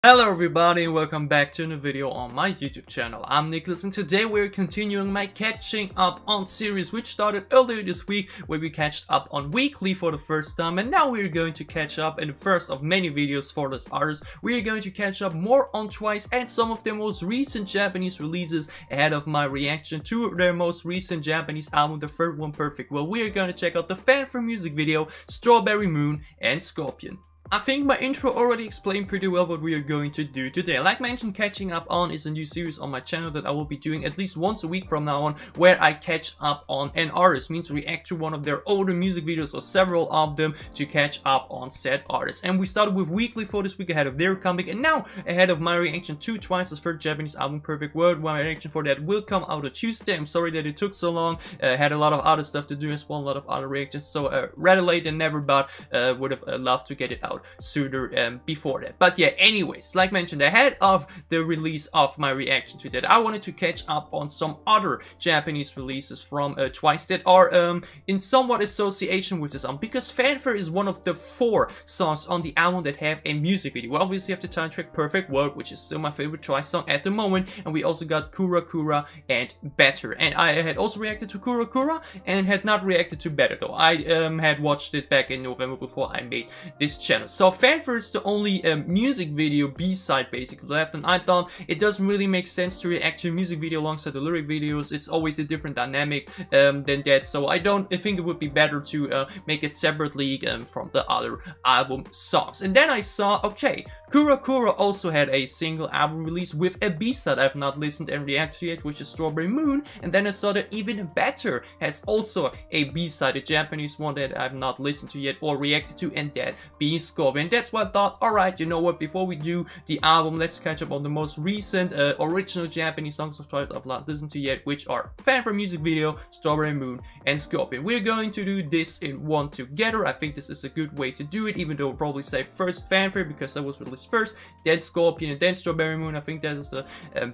Hello everybody and welcome back to a new video on my YouTube channel. I'm Nicholas and today we're continuing my catching up on series which started earlier this week where we catched up on weekly for the first time, and now we're going to catch up in the first of many videos for this artist. We're going to catch up more on Twice and some of their most recent Japanese releases ahead of my reaction to their most recent Japanese album, the third one, Perfect. Well, we're going to check out the Fanfare music video, Strawberry Moon and Scorpion. I think my intro already explained pretty well what we are going to do today. Like mentioned, Catching Up On is a new series on my channel that I will be doing at least once a week from now on, where I catch up on an artist, means react to one of their older music videos or several of them to catch up on said artists. And we started with weekly for this week ahead of their comeback, and now ahead of my reaction to Twice's third Japanese album, Perfect. My reaction for that will come out on Tuesday. I'm sorry that it took so long. Had a lot of other stuff to do as well, a lot of other reactions, so rather late than never, but would have loved to get it out sooner before that. But yeah, anyways, like mentioned, ahead of the release of my reaction to that, I wanted to catch up on some other Japanese releases from Twice that are in somewhat association with this album, because Fanfare is one of the 4 songs on the album that have a music video. We obviously have the title track Perfect World, which is still my favorite Twice song at the moment, and we also got Kura Kura and Better. And I had also reacted to Kura Kura and had not reacted to Better, though I had watched it back in November before I made this channel. So Fanfare is the only music video B-side basically left, and I thought it doesn't really make sense to react to a music video alongside the lyric videos. It's always a different dynamic than that, so I think it would be better to make it separately from the other album songs. And then I saw, okay, Kura Kura also had a single album release with a B-side I've not listened and reacted to yet, which is Strawberry Moon. And then I saw that Even Better has also a B-side, a Japanese one that I've not listened to yet or reacted to, and that being Scorpion. That's why I thought, alright, you know what, before we do the album, let's catch up on the most recent original Japanese songs of Twice I've not listened to yet, which are Fanfare music video, Strawberry Moon and Scorpion. We're going to do this in one together. I think this is a good way to do it, even though I'll probably say first Fanfare because that was released first, then Scorpion and then Strawberry Moon. I think that is the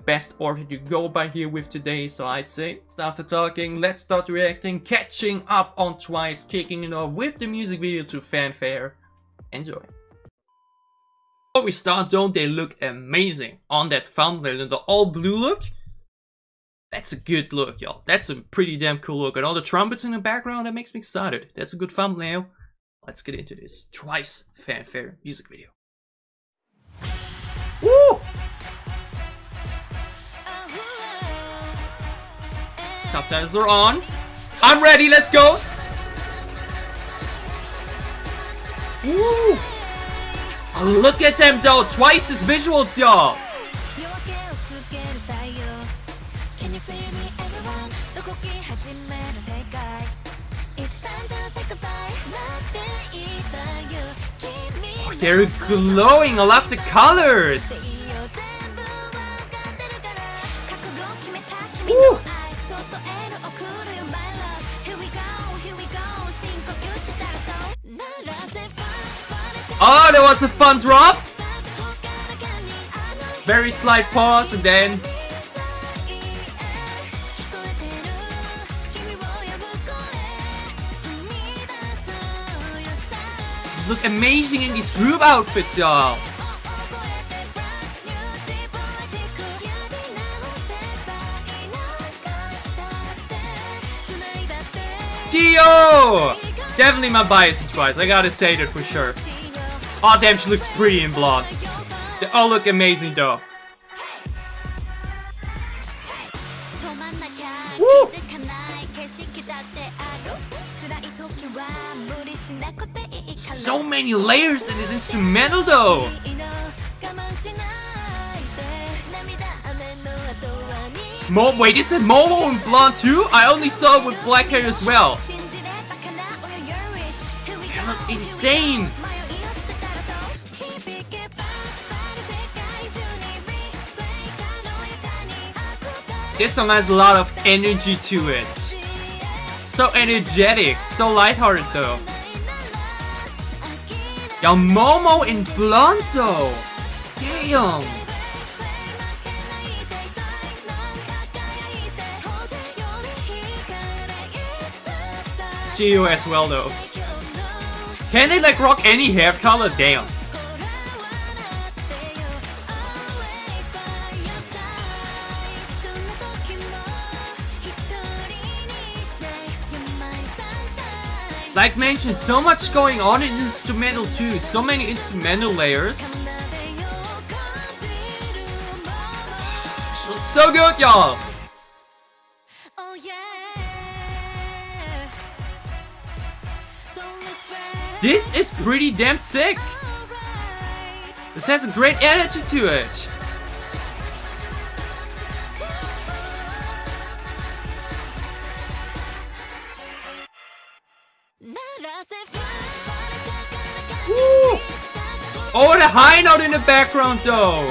best order to go by here with today. So I'd say, after talking, let's start reacting, catching up on Twice, kicking it off with the music video to Fanfare. Enjoy. Before we start, don't they look amazing on that thumbnail in the all blue look? That's a good look, y'all. That's a pretty damn cool look. And all the trumpets in the background, that makes me excited. That's a good thumbnail. Let's get into this Twice Fanfare music video. Woo! Subtitles are on. I'm ready, let's go! Woo! Oh, look at them though, Twice's visuals, y'all! Oh, they're glowing, I love the colors! Woo! Oh, that was a fun drop! Very slight pause and then... Look amazing in these group outfits, y'all! Gio! Definitely my bias in Twice, I gotta say that for sure. Oh damn, she looks pretty in blonde. They all look amazing though. Woo! So many layers in this instrumental though. Wait, is it Momo in blonde too? I only saw it with black hair as well. They look insane. This song has a lot of energy to it. So energetic, so lighthearted though. Yo, Momo in blonde though. Damn. Gio as well though. Can they like rock any hair color? Damn. Like mentioned, so much going on in instrumental too. So many instrumental layers. So good, y'all. This is pretty damn sick. This has a great energy to it. Woo! Oh, the high note in the background though.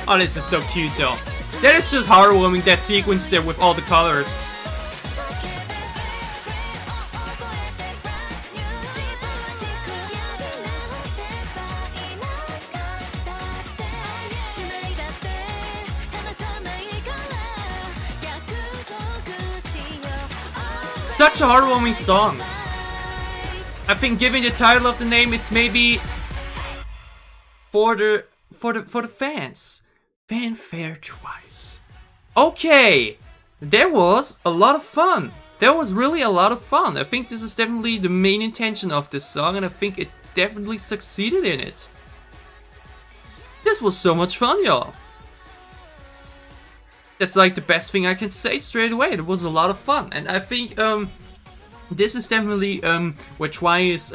Oh, this is so cute though. That is just heartwarming, that sequence there with all the colors. Such a heartwarming song. I think, given the title of the name, it's maybe for the fans. Fanfare twice. Okay, there was a lot of fun. There was really a lot of fun. I think this is definitely the main intention of this song, and I think it definitely succeeded in it. This was so much fun, y'all. That's like the best thing I can say straight away. It was a lot of fun, and I think this is definitely where Twice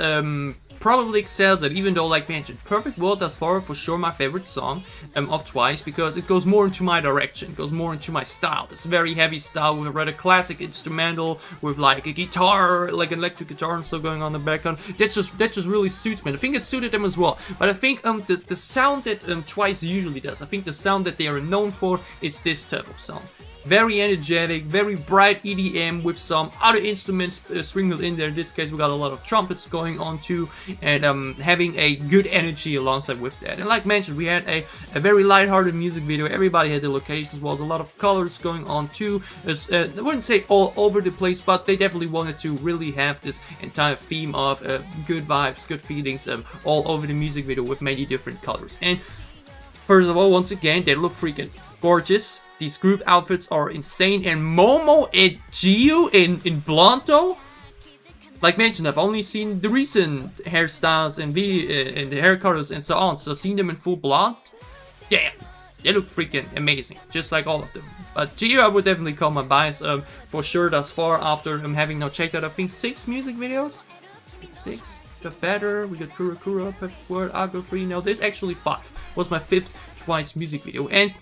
probably excels at, even though, like mentioned, Perfect World thus far for sure my favorite song of Twice, because it goes more into my direction, it goes more into my style. This very heavy style with a rather classic instrumental with like a guitar, like an electric guitar and so going on in the background. That just really suits me. I think it suited them as well. But I think the sound that Twice usually does, I think the sound that they are known for is this type of sound. Very energetic, very bright EDM with some other instruments sprinkled in there. In this case, we got a lot of trumpets going on too, and having a good energy alongside with that. And like mentioned, we had a very light-hearted music video. Everybody had the locations, was a lot of colors going on too. I wouldn't say all over the place, but they definitely wanted to really have this entire theme of good vibes, good feelings all over the music video with many different colors. And first of all, once again, they look freaking gorgeous. These group outfits are insane, and Momo and Gio in Blonto. Like mentioned, I've only seen the recent hairstyles and the hair colors and so on, so seeing them in full blonde, damn, they look freaking amazing, just like all of them. But Gio, I would definitely call my bias for sure thus far, after having now checked out, I think, 6 music videos. 6. Got Better, we got Kura Kura, Perfect Word, Argo 3. Now there's actually 5. Was my 5th Twice music video, and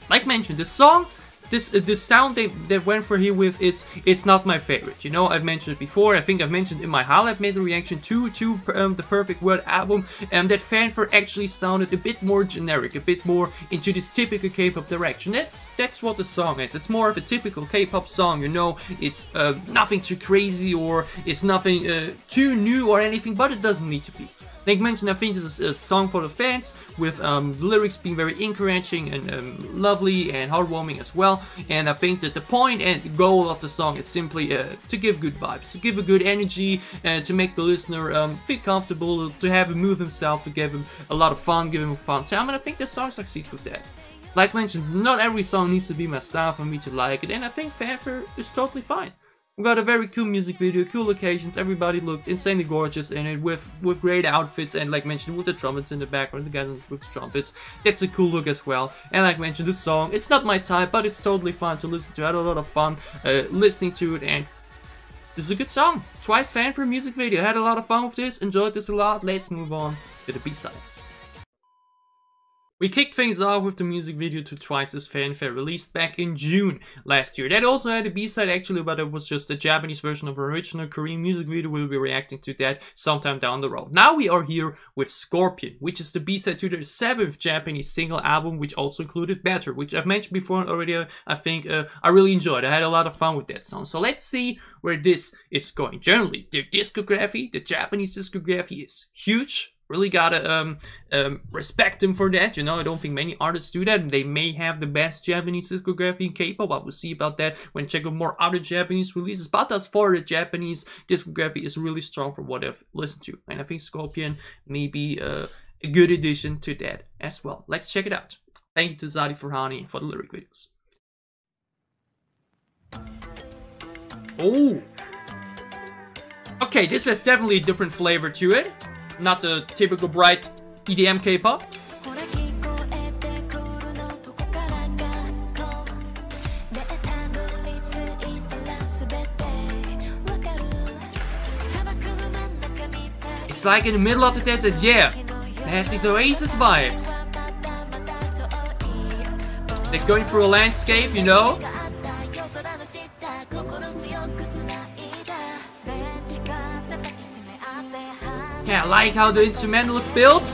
like mentioned, this song, this sound they went for here with, it's not my favorite. You know, I've mentioned it before. I think I've mentioned in my highlight made a reaction to the Perfect Word album, that Fanfare actually sounded a bit more generic, a bit more into this typical K-pop direction. That's what the song is. It's more of a typical K-pop song. You know, it's nothing too crazy, or it's nothing too new or anything, but it doesn't need to be. Like mentioned, I think this is a song for the fans, with lyrics being very encouraging and lovely and heartwarming as well. And I think that the point and goal of the song is simply to give good vibes, to give a good energy, to make the listener feel comfortable, to have him move himself, to give him a lot of fun, give him a fun time. And I think this song succeeds with that. Like mentioned, not every song needs to be my style for me to like it, and I think Fanfare is totally fine. We got a very cool music video, cool locations, everybody looked insanely gorgeous in it, with great outfits, and like mentioned, with the trumpets in the background, the guys with trumpets, that's a cool look as well. And like mentioned, this song, it's not my type, but it's totally fun to listen to. I had a lot of fun listening to it, and this is a good song. Twice Fanfare music video, I had a lot of fun with this, enjoyed this a lot. Let's move on to the B-sides. We kicked things off with the music video to Twice's Fanfare, released back in June last year. That also had a B-side actually, but it was just a Japanese version of an original Korean music video. We'll be reacting to that sometime down the road. Now we are here with Scorpion, which is the B-side to their 7th Japanese single album, which also included Better, which I've mentioned before already. I think I really enjoyed. I had a lot of fun with that song. So let's see where this is going. Generally, their discography, the Japanese discography, is huge. Really gotta respect them for that. You know, I don't think many artists do that. They may have the best Japanese discography in K-pop, but we'll see about that when check out more other Japanese releases. But as far as the Japanese discography is really strong from what I've listened to, and I think Scorpion may be a good addition to that as well. Let's check it out. Thank you to Zaty Farhani for the lyric videos. Oh! Okay, this has definitely a different flavor to it. Not the typical bright EDM K-pop. It's like in the middle of the desert, yeah. It has these Oasis vibes. They're going through a landscape, you know? Yeah, I like how the instrumental is built.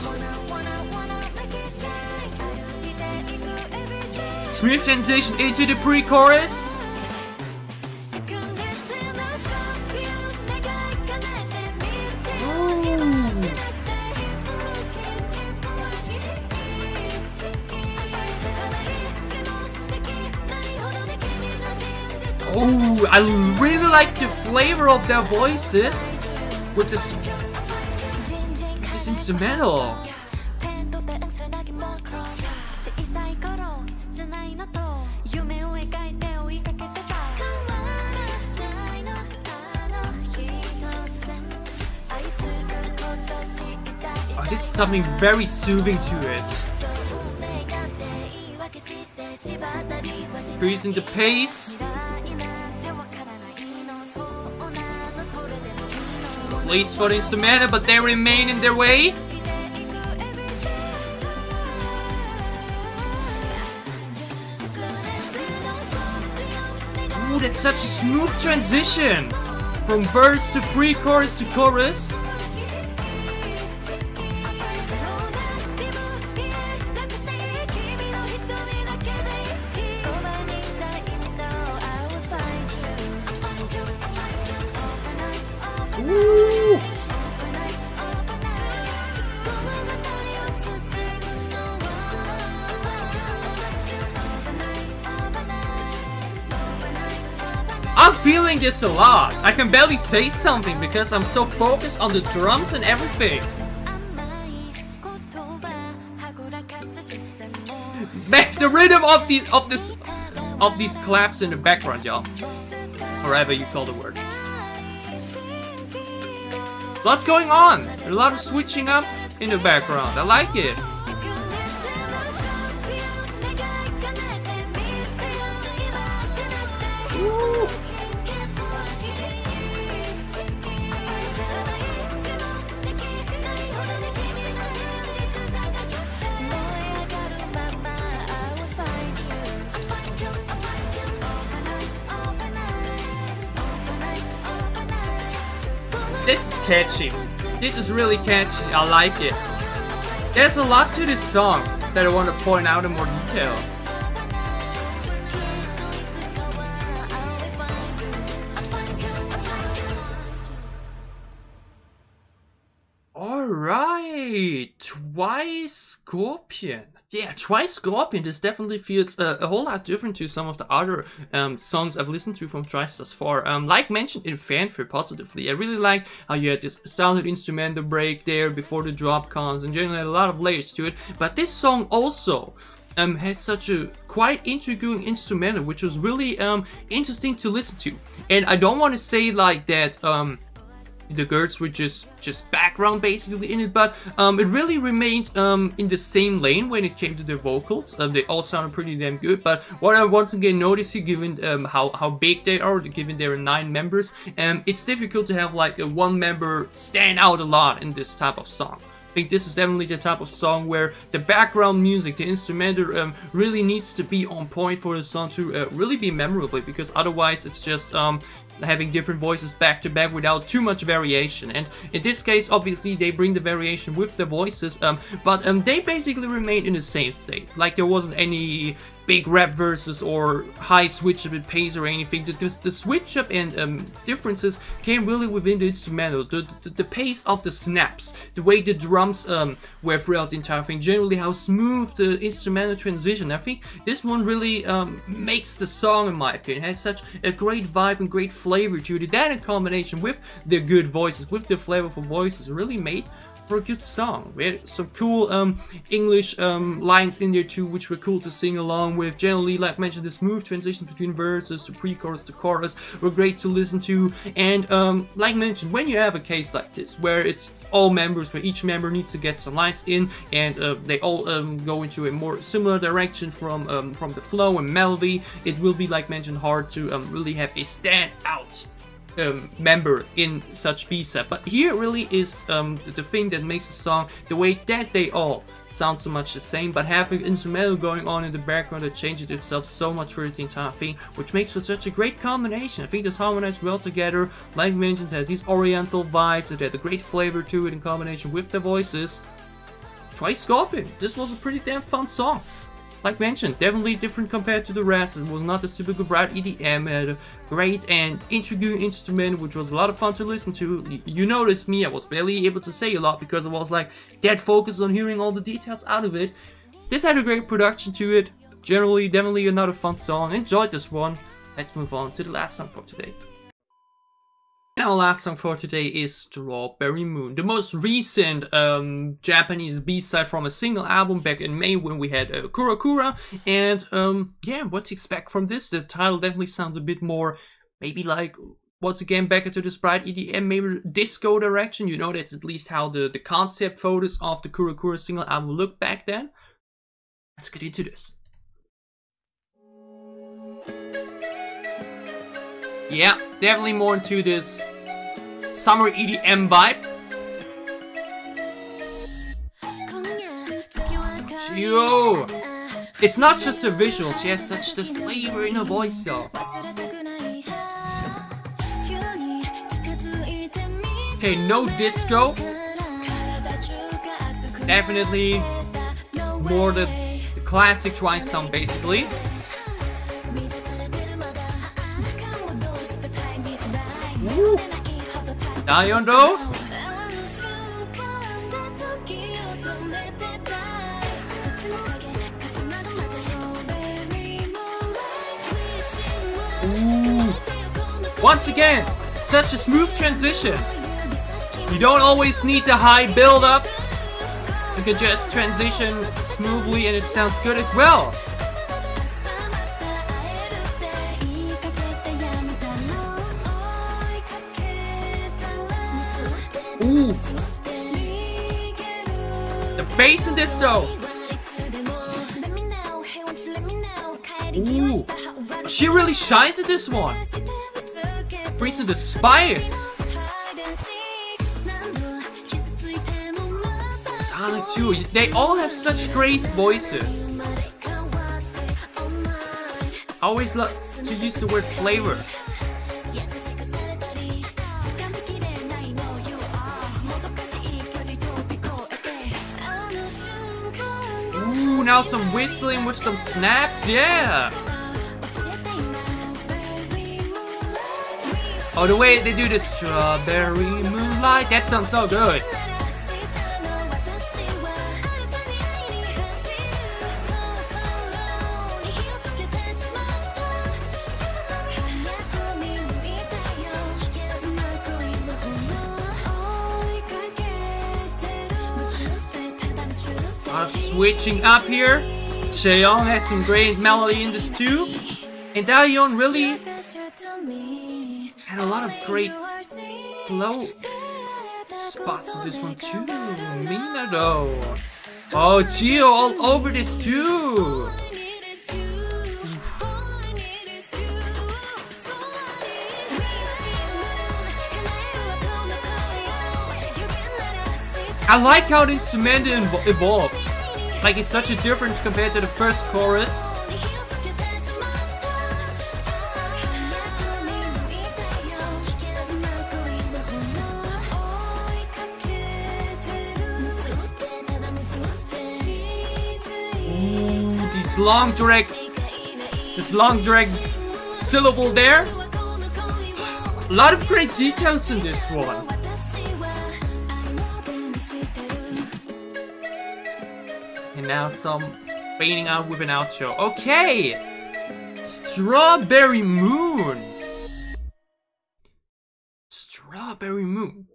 Smooth transition into the pre-chorus. Oh, I really like the flavor of their voices with this instrumental. Oh, this is something very soothing to it. Increasing the pace. Place for the instrumental, but they remain in their way. Ooh, that's such a smooth transition from verse to pre-chorus to chorus. Ooh. I'm feeling this a lot. I can barely say something because I'm so focused on the drums and everything. Back the rhythm of these claps in the background, y'all. Or whatever you call the word. A lot going on. A lot of switching up in the background. I like it. Ooh. This is catchy. This is really catchy. I like it. There's a lot to this song that I want to point out in more detail. Alright, Twice Scorpion. Yeah, Twice Scorpion, this definitely feels a whole lot different to some of the other songs I've listened to from Twice thus far. Like mentioned in Fanfare positively, I really like how you had this solid instrumental break there before the drop comes, and generally a lot of layers to it. But this song also has such a quite intriguing instrumental, which was really interesting to listen to. And I don't want to say like that the girls were just background basically in it, but it really remained in the same lane when it came to the vocals. They all sounded pretty damn good, but what I once again noticed here, given how big they are, given there are 9 members, it's difficult to have like one member stand out a lot in this type of song. I think this is definitely the type of song where the background music, the instrumental, really needs to be on point for the song to really be memorable, because otherwise it's just having different voices back to back without too much variation. And in this case, obviously they bring the variation with the voices, but they basically remained in the same state. Like there wasn't any big rap verses or high switch up in pace or anything. The switch up and differences came really within the instrumental. The pace of the snaps, the way the drums were throughout the entire thing, generally how smooth the instrumental transition. I think this one really makes the song, in my opinion. It has such a great vibe and great flavor to it. That in combination with the good voices, with the flavorful voices, really made for a good song. We had some cool English lines in there too, which were cool to sing along with. Generally, like mentioned, the smooth transitions between verses to pre-chorus to chorus were great to listen to. And like mentioned, when you have a case like this, where it's all members, where each member needs to get some lines in, and they all go into a more similar direction from the flow and melody, it will be, like mentioned, hard to really have a standout member in such B-side. But here really is the thing that makes the song, the way that they all sound so much the same, but having instrumental going on in the background that changes itself so much for the entire thing, which makes for such a great combination. I think this harmonized well together. Like mentioned, had these oriental vibes, it had a great flavor to it in combination with the voices. Try Scorpion. This was a pretty damn fun song. Like mentioned, definitely different compared to the rest. It was not the typical bright EDM. It had a great and intriguing instrument, which was a lot of fun to listen to. You noticed me, I was barely able to say a lot because I was like dead focused on hearing all the details out of it. This had a great production to it. Generally, definitely another fun song. Enjoyed this one. Let's move on to the last song for today. And our last song for today is Strawberry Moon, the most recent Japanese B-side from a single album back in May when we had Kura Kura. And yeah, what to expect from this? The title definitely sounds a bit more, maybe like, once again, back into this bright EDM, maybe disco direction. You know, that's at least how the concept photos of the Kura Kura single album looked back then. Let's get into this. Yeah, definitely more into this summer EDM vibe. Yo, it's not just her visuals, she has such this flavor in her voice, y'all. Okay, no disco. Definitely more the classic Twice sound, basically. Dion though. Once again, such a smooth transition. You don't always need the high build up. You can just transition smoothly and it sounds good as well. Ooh. The bass in this though. Ooh. She really shines at this one. Brings in the spice. Sonic too. They all have such great voices. I always love to use the word flavor. Ooh, now some whistling with some snaps, yeah! Oh, the way they do the strawberry moonlight, that sounds so good. Switching up here, Cheon has some great melody in this too, and Daeyeon really had a lot of great flow spots in this one too. Mina though, oh Gio all over this too. I like how the instrumental evolved. Like, it's such a difference compared to the first chorus. Ooh, this long direct syllable there. A lot of great details in this one. And now some fading out with an outro. Okay! Strawberry Moon! Strawberry Moon.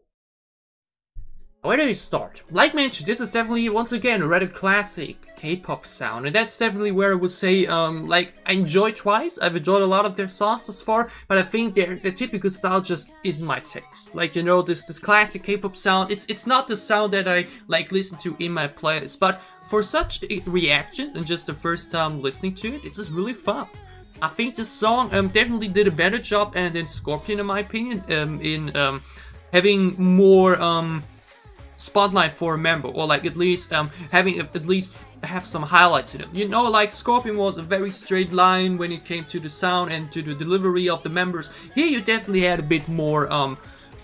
Where do we start? Like mentioned, this is definitely, once again, a rather classic K-pop sound, and that's definitely where I would say, like, I enjoy Twice. I've enjoyed a lot of their songs thus far, but I think their typical style just isn't my taste. Like, you know, this classic K-pop sound, it's not the sound that I, like, listen to in my playlist, but for such reactions and just the first time listening to it, it's just really fun. I think this song definitely did a better job than Scorpion, in my opinion, in having more spotlight for a member, or like at least having at least have some highlights in it. You know, like Scorpion was a very straight line when it came to the sound and to the delivery of the members. Here you definitely had a bit more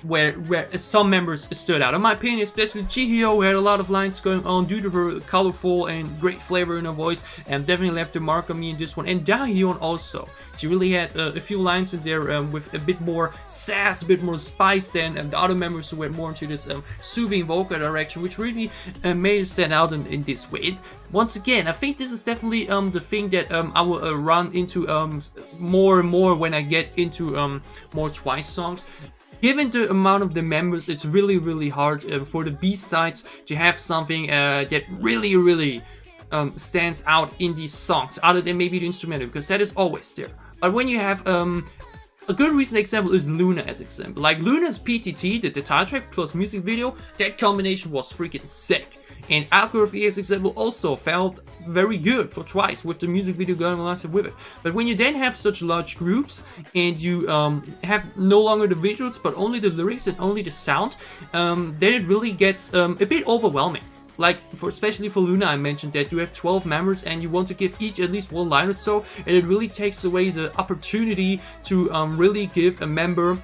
where some members stood out. In my opinion, especially Jihyo, who had a lot of lines going on due to her colorful and great flavor in her voice, and definitely left a mark on me in this one. And Dahyun also. She really had a few lines in there with a bit more sass, a bit more spice than the other members who went more into this soothing vocal direction, which really made it stand out in this way. Once again, I think this is definitely the thing that I will run into more and more when I get into more Twice songs. Given the amount of the members, it's really hard for the B-sides to have something that really stands out in these songs, other than maybe the instrumental, because that is always there. But when you have a good recent example is Luna as example. Like Luna's PTT, the title track plus music video, that combination was freaking sick. And Algorithm as example also felt very good for Twice with the music video going along with it. But when you then have such large groups and you have no longer the visuals but only the lyrics and only the sound, then it really gets a bit overwhelming. Like, especially for Luna, I mentioned that you have 12 members and you want to give each at least one line or so, and it really takes away the opportunity to really give a member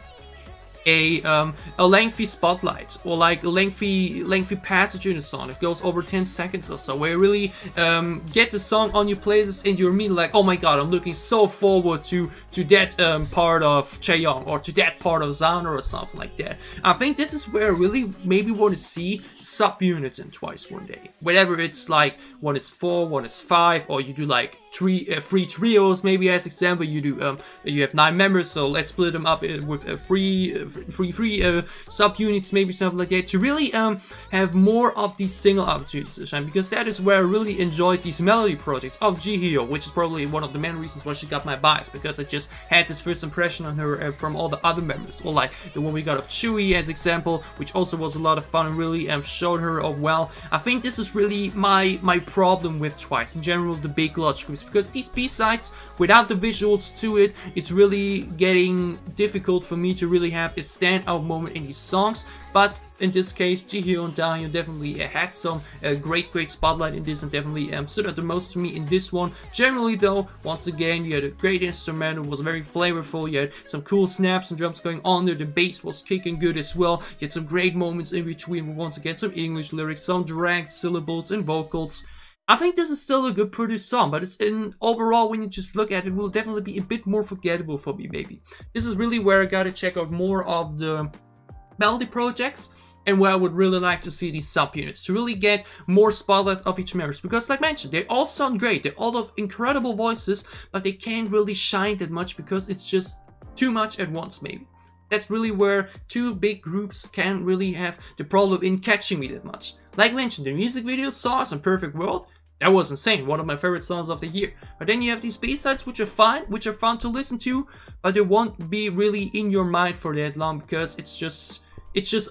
a lengthy spotlight, or like a lengthy passage in a song that goes over 10 seconds or so, where you really get the song on your playlist and you're immediately like, oh my god, I'm looking so forward to that part of Chaeyoung or to that part of Zana or something like that. I think this is where I really maybe want to see subunits in Twice one day. Whatever it's like, one is 4, one is 5, or you do like three trios maybe as example. You do you have 9 members, so let's split them up with three subunits, maybe something like that, to really have more of these single opportunities to shine, because that is where I really enjoyed these melody projects of Jihyo, which is probably one of the main reasons why she got my bias, because I just had this first impression on her from all the other members, or like the one we got of Chewie as example, which also was a lot of fun and really showed her well. I think this is really my problem with Twice in general, the big large groups, because these B-sides without the visuals to it, it's really getting difficult for me to really have a standout moment in these songs. But in this case, Jihyo and Dahyun definitely had some great spotlight in this, and definitely stood out the most to me in this one. Generally though, once again, you had a great instrumental, it was very flavorful, you had some cool snaps and drums going on there, the bass was kicking good as well, you had some great moments in between with once again some English lyrics, some dragged syllables and vocals. I think this is still a good produced song, but it's overall, when you just look at it, will definitely be a bit more forgettable for me, maybe. This is really where I gotta check out more of the melody projects, and where I would really like to see these subunits to really get more spotlight of each member, because like mentioned, they all sound great, they all have incredible voices, but they can't really shine that much because it's just too much at once, maybe. That's really where two big groups can't really have the problem in catching me that much. Like mentioned, the music video Sauce and Perfect World, that was insane, one of my favorite songs of the year. But then you have these B-sides which are fine, which are fun to listen to, but they won't be really in your mind for that long, because it's just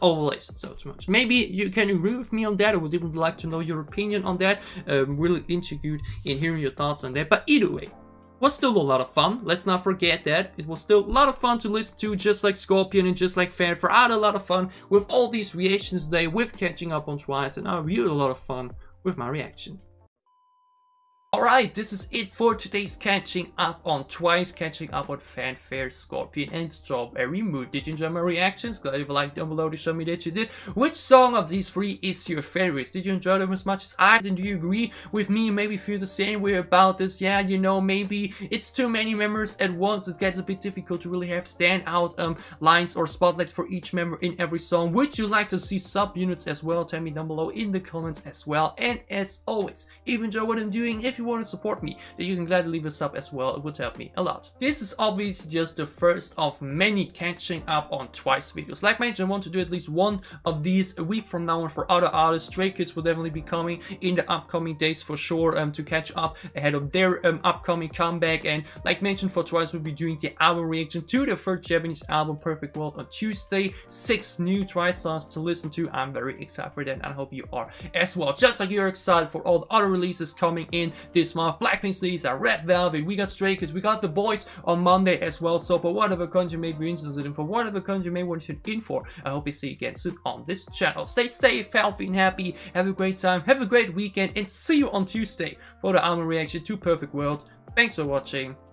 overlays so too much. Maybe you can agree with me on that. I would even like to know your opinion on that. Really interested in hearing your thoughts on that. But either way, was still a lot of fun. Let's not forget that. It was still a lot of fun to listen to, just like Scorpion and just like Fanfare. I had a lot of fun with all these reactions today, with catching up on Twice, and I really had a lot of fun with my reaction. Alright, this is it for today's catching up on Twice, catching up on Fanfare, Scorpion, and Strawberry Mood. Did you enjoy my reactions? Glad leave a like down below to show me that you did. Which song of these 3 is your favorite? Did you enjoy them as much as I did? And do you agree with me and maybe feel the same way about this? Yeah, you know, maybe it's too many members at once. It gets a bit difficult to really have standout lines or spotlights for each member in every song. Would you like to see subunits as well? Tell me down below in the comments as well. And as always, if you enjoy what I'm doing, if if you want to support me, then you can gladly leave a sub as well. It would help me a lot. This is obviously just the first of many catching up on Twice videos. Like mentioned, I want to do at least one of these a week from now on for other artists. Stray Kids will definitely be coming in the upcoming days for sure, to catch up ahead of their upcoming comeback. And like mentioned, for Twice we'll be doing the album reaction to the first Japanese album, Perfect World, on Tuesday. 6 new Twice songs to listen to. I'm very excited for that, and I hope you are as well. Just like you're excited for all the other releases coming in this month. Blackpink's Lisa, Red Velvet, we got Stray Kids, we got The Boys on Monday as well. So for whatever country you may be interested in, for whatever country you may want to tune in for, I hope you see you again soon on this channel. Stay safe, healthy, and happy. Have a great time, have a great weekend, and see you on Tuesday for the album reaction to Perfect World. Thanks for watching.